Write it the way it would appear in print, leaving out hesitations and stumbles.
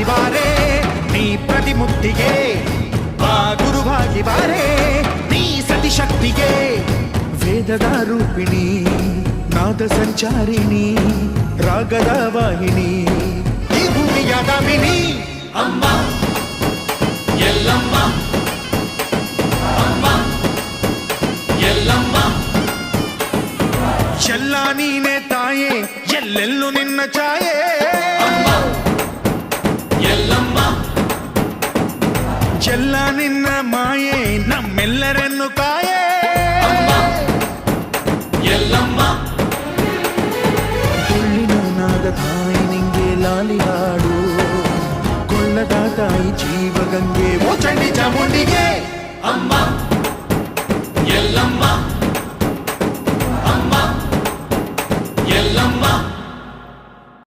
ಗುರುವಾಗಿ ಬಾರೆ ನೀ ಪ್ರತಿಮುಕ್ತಿಗೆ ಬಾ ಗುರುವಾಗಿ ಬಾರೆ ನೀ ಸತಿಶಕ್ತಿಗೆ ವೇದದ ರೂಪಿಣಿ ನಾದ ಸಂಚಾರಿಣಿ ರಾಗದ ವಾಹಿನಿ ಈ ಭೂಮಿಯ ದಾಮಿನಿ ಅಮ್ಮ ಎಲ್ಲಮ್ಮ ಅಮ್ಮ ಎಲ್ಲಮ್ಮ ಎಲ್ಲ ನೀನೆ ತಾಯೇ ಎಲ್ಲೆಲ್ಲೂ ನಿನ್ನ ಛಾಯೆ ಅಮ್ಮ ಎಲ್ಲಮ್ಮ ಎಲ್ಲ ನಿನ್ನ ಮಾಯೆ ನಮ್ಮೆಲ್ಲರನ್ನು ಕಾಯೆ ಅಮ್ಮ ಎಲ್ಲಮ್ಮ ಕೊಳ್ಳಿನ ನಾದ ತಾಯಿ ನಿಂಗೆ ಲಾಲಿ ಹಾಡು ಕೊಳ್ಳದ ತಾಯಿ ಜೀವಗಂಗೆ ಓ ಚಂಡಿ ಚಾಮುಂಡಿಗೆ ಅಮ್ಮ ಎಲ್ಲಮ್ಮ ಅಮ್ಮ ಎಲ್ಲಮ್ಮ